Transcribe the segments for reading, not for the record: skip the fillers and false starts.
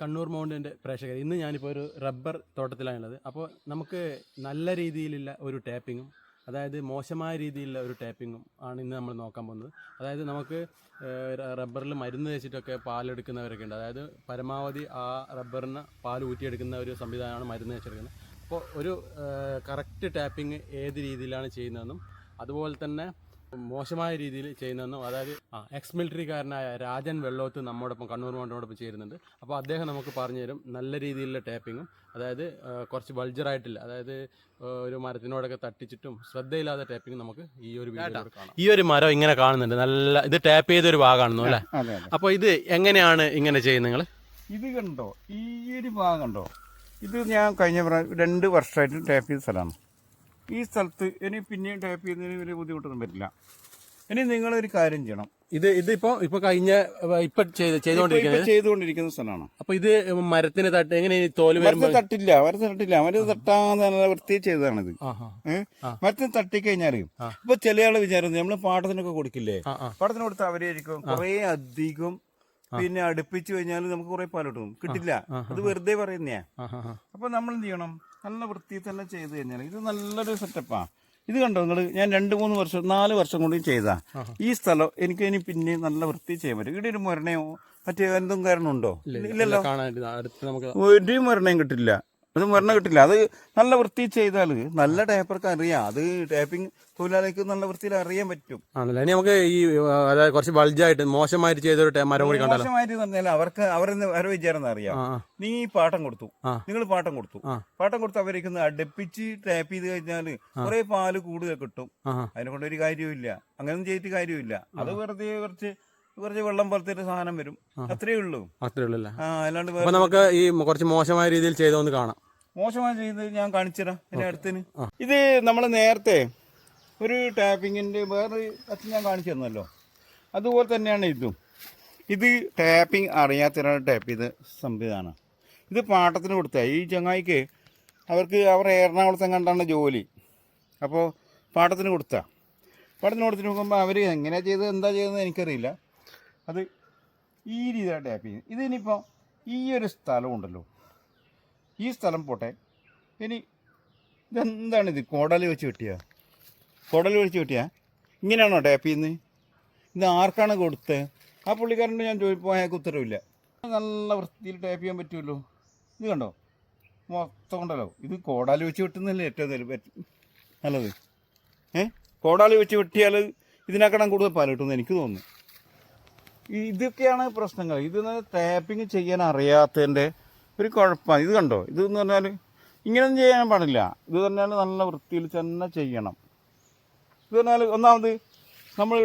കണ്ണൂർ മൗണ്ടിൻ്റെ പ്രേക്ഷകർ, ഇന്ന് ഞാനിപ്പോൾ ഒരു റബ്ബർ തോട്ടത്തിലാണുള്ളത്. അപ്പോൾ നമുക്ക് നല്ല രീതിയിലുള്ള ഒരു ടാപ്പിങ്ങും അതായത് മോശമായ രീതിയിലുള്ള ഒരു ടാപ്പിങ്ങും ആണ് ഇന്ന് നമ്മൾ നോക്കാൻ പോകുന്നത്. അതായത് നമുക്ക് റബ്ബറിൽ മരുന്ന് തേച്ചിട്ടൊക്കെ പാലെടുക്കുന്നവരൊക്കെ ഉണ്ട്. അതായത് പരമാവധി ആ റബ്ബറിന് പാൽ ഊറ്റിയെടുക്കുന്ന ഒരു സംവിധാനമാണ് മരുന്ന് തേച്ചെടുക്കുന്നത്. അപ്പോൾ ഒരു കറക്റ്റ് ടാപ്പിങ് ഏത് രീതിയിലാണ് ചെയ്യുന്നതെന്നും അതുപോലെ തന്നെ മോശമായ രീതിയിൽ ചെയ്യുന്നതെന്നും, അതായത് എക്സ് മിലിറ്ററിക്കാരനായ രാജൻ വെള്ളോത്ത് നമ്മോടൊപ്പം കണ്ണൂർ മൗണ്ടിനോടൊപ്പം ചേരുന്നുണ്ട്. അപ്പോൾ അദ്ദേഹം നമുക്ക് പറഞ്ഞു തരും നല്ല രീതിയിലുള്ള ടാപ്പിങ്ങും, അതായത് കുറച്ച് വൾജറായിട്ടില്ല, അതായത് ഒരു മരത്തിനോടൊക്കെ തട്ടിച്ചിട്ടും ശ്രദ്ധയില്ലാത്ത ടാപ്പിംഗ് നമുക്ക് ഈ ഒരു വീഡിയോയിൽ കാണാം. ഈ ഒരു മരം ഇങ്ങനെ കാണുന്നുണ്ട്, നല്ല ഇത് ടാപ്പ് ചെയ്തൊരു ഭാഗമാണെന്നോ അല്ലേ? അപ്പോൾ ഇത് എങ്ങനെയാണ് ഇങ്ങനെ ചെയ്യുന്നത് നിങ്ങൾ? ഇത് കണ്ടോ, ഈ ഒരു ഭാഗം കണ്ടോ, ഇത് ഞാൻ കഴിഞ്ഞ 2 വർഷമായിട്ട് ടാപ്പ് ചെയ്ത സ്ഥലമാണ്. ഈ സ്ഥലത്ത് ഇനി പിന്നെയും ടാപ്പ് ചെയ്യുന്നതിന് വലിയ ബുദ്ധിമുട്ടൊന്നും പറ്റില്ല. ഇനി നിങ്ങളൊരു കാര്യം ചെയ്യണം. ഇപ്പൊ കഴിഞ്ഞ ചെയ്തുകൊണ്ടിരിക്കുന്ന സ്ഥലമാണ്. അപ്പൊ ഇത് മരത്തിന് തട്ട് എങ്ങനെ തോല് തട്ടില്ല, മരത്തിന് തട്ടാതെ വൃത്തി ചെയ്തതാണിത്. മരത്തിന് തട്ടിക്കഴിഞ്ഞാല് ഇപ്പൊ ചില ആള് വിചാരിക്കുന്നത് നമ്മള് പാട്ടത്തിനൊക്കെ കൊടുക്കില്ലേ, പാട്ടത്തിന് കൊടുത്ത് അവരായിരിക്കും കുറെ അധികം പിന്നെ അടുപ്പിച്ചു കഴിഞ്ഞാൽ നമുക്ക് കുറെ പാൽ കിട്ടില്ല. അത് വെറുതെ പറയുന്നയാ. അപ്പൊ നമ്മൾ എന്ത് ചെയ്യണം, നല്ല വൃത്തി തന്നെ ചെയ്ത് കഴിഞ്ഞാൽ ഇത് നല്ലൊരു സെറ്റപ്പാ. ഇത് കണ്ടോ നിങ്ങൾ, ഞാൻ 2-3 വർഷം 4 വർഷം കൊണ്ട് ചെയ്താ ഈ സ്ഥലം എനിക്ക് ഇനി പിന്നെ നല്ല വൃത്തി ചെയ്യാൻ പറ്റും. ഇവിടെ ഒരു മരണയോ മറ്റേ എന്തും കാരണമുണ്ടോ? ഇല്ലല്ലോ, ഒരു മരണയും കിട്ടില്ല, അത് മരണം കിട്ടില്ല. അത് നല്ല വൃത്തി ചെയ്താൽ നല്ല ടാപ്പർക്ക് അറിയാം, അത് ടാപ്പിംഗ് തൊഴിലാളിക്ക് നല്ല വൃത്തിയിൽ അറിയാൻ പറ്റും. ആണല്ലേ? നമുക്ക് ഈ അതായത് കുറച്ച് ബൾജായിട്ട് മോശമായിട്ട് ചെയ്തൊരു മരം കൂടി കണ്ടാലോ? മോശമായിട്ട് പറഞ്ഞാൽ അവരെ വിചാരം അറിയാം. നീ പാട്ടം കൊടുത്തു, നിങ്ങൾ പാട്ടം കൊടുത്ത് അവരേക്ക് അടുപ്പിച്ച് ടാപ്പ് ചെയ്ത് കഴിഞ്ഞാൽ കുറെ പാല് കൂടുതൽ കിട്ടും. അതിനെ കൊണ്ട് ഒരു കാര്യമില്ല, അങ്ങനെയൊന്നും ചെയ്തിട്ട് കാര്യമില്ല. അത് വെറുതെ കുറച്ച് വെള്ളം പോലത്തെ ഒരു സാധനം വരും, അത്രേ ഉള്ളൂ. അല്ലാണ്ട് നമുക്ക് ഈ കുറച്ച് മോശമായ രീതിയിൽ ചെയ്തോന്ന് കാണാം. മോശമായി ചെയ്ത് ഞാൻ കാണിച്ചുതരാം എന്റെ അടുത്തിന്. ഇത് നമ്മൾ നേരത്തെ ഒരു ടാപ്പിങ്ങിന്റെ വേറെ അച്ഛൻ ഞാൻ കാണിച്ചു തന്നല്ലോ, അതുപോലെ തന്നെയാണ് ഇതും. ഇത് ടാപ്പിംഗ് അറിയാത്തൊരാൾ ടാപ്പ് ചെയ്ത സംവിധാനം. ഇത് പാട്ടത്തിന് കൊടുത്ത ഈ ചങ്ങായിക്ക് അവർ എറണാകുളത്തെ കണ്ടാണ് ജോലി. അപ്പോൾ പാട്ടത്തിന് കൊടുത്തിട്ട് നോക്കുമ്പോൾ അവർ എങ്ങനെയാണ് ചെയ്തത് എന്താ ചെയ്തതെന്ന് എനിക്കറിയില്ല. അത് ഈ രീതിയിലാണ് ടാപ്പ് ചെയ്യുന്നത്. ഇതിനിപ്പോൾ ഈ ഒരു സ്ഥലം ഉണ്ടല്ലോ, ഈ സ്ഥലം പോട്ടെ, ഇനി ഇതെന്താണിത്? കോടൽ വെച്ച് കിട്ടിയ ഇങ്ങനെയാണോ ടാപ്പ് ചെയ്യുന്നത്? ഇത് ആർക്കാണ് കൊടുത്തത്? ആ പുള്ളിക്കാരൻ്റെ ഞാൻ ചോദിച്ചപ്പോൾ അയാൾക്ക് ഉത്തരവില്ല. നല്ല വൃത്തിയിൽ ടാപ്പ് ചെയ്യാൻ പറ്റുമല്ലോ. ഇത് കണ്ടോ, മൊത്തം ഉണ്ടല്ലോ. ഇത് കോടാലി വെച്ച് വെട്ടുന്നതല്ലേ ഏറ്റവും നല്ലത്. കോടാലി വെച്ച് വെട്ടിയാൽ ഇതിനേക്കാളും കൂടുതൽ പാൽ കിട്ടുമെന്ന് എനിക്ക് തോന്നുന്നു. ഇതൊക്കെയാണ് പ്രശ്നങ്ങൾ. ഇതെന്ന് ടാപ്പിങ് ചെയ്യാൻ അറിയാത്തതിൻ്റെ ഒരു കുഴപ്പമാണ്. ഇത് കണ്ടോ, ഇതെന്ന് പറഞ്ഞാൽ ഇങ്ങനെയൊന്നും ചെയ്യാൻ പാടില്ല. ഇത് പറഞ്ഞാൽ നല്ല വൃത്തിയിൽ തന്നെ ചെയ്യണം. ഇത് പറഞ്ഞാൽ ഒന്നാമത് നമ്മൾ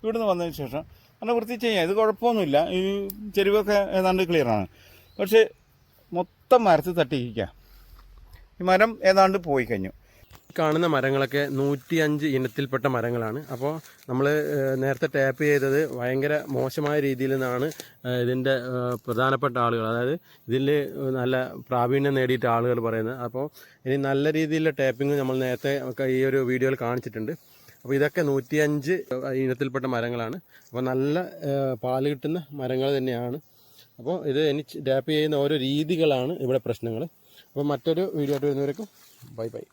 ഇവിടുന്ന് വന്നതിന് ശേഷം നല്ല വൃത്തി ചെയ്യാം. ഇത് കുഴപ്പമൊന്നുമില്ല, ഈ ചെരുവൊക്കെ ഏതാണ്ട് ക്ലിയറാണ്. പക്ഷേ മൊത്തം മരത്തിൽ തട്ടിക്കുക, ഈ മരം ഏതാണ്ട് പോയി കഴിഞ്ഞു. കാണുന്ന മരങ്ങളൊക്കെ 105 ഇനത്തിൽപ്പെട്ട മരങ്ങളാണ്. അപ്പോൾ നമ്മൾ നേരത്തെ ടാപ്പ് ചെയ്തത് ഭയങ്കര മോശമായ രീതിയിൽ നിന്നാണ് ഇതിൻ്റെ പ്രധാനപ്പെട്ട ആളുകൾ, അതായത് ഇതിൽ നല്ല പ്രാവീണ്യം നേടിയിട്ട് ആളുകൾ പറയുന്നത്. അപ്പോൾ ഇനി നല്ല രീതിയിലുള്ള ടാപ്പിംഗ് നമ്മൾ നേരത്തെ ഒക്കെ ഈ ഒരു വീഡിയോയിൽ കാണിച്ചിട്ടുണ്ട്. അപ്പോൾ ഇതൊക്കെ 105 ഇനത്തിൽപ്പെട്ട മരങ്ങളാണ്. അപ്പോൾ നല്ല പാല് കിട്ടുന്ന മരങ്ങൾ തന്നെയാണ്. അപ്പോൾ ഇത് ഇനി ടാപ്പ് ചെയ്യുന്ന ഓരോ രീതികളാണ് ഇവിടെ പ്രശ്നങ്ങൾ. അപ്പോൾ മറ്റൊരു വീഡിയോ ആയിട്ട് വരുന്നവരേക്കും ബൈ.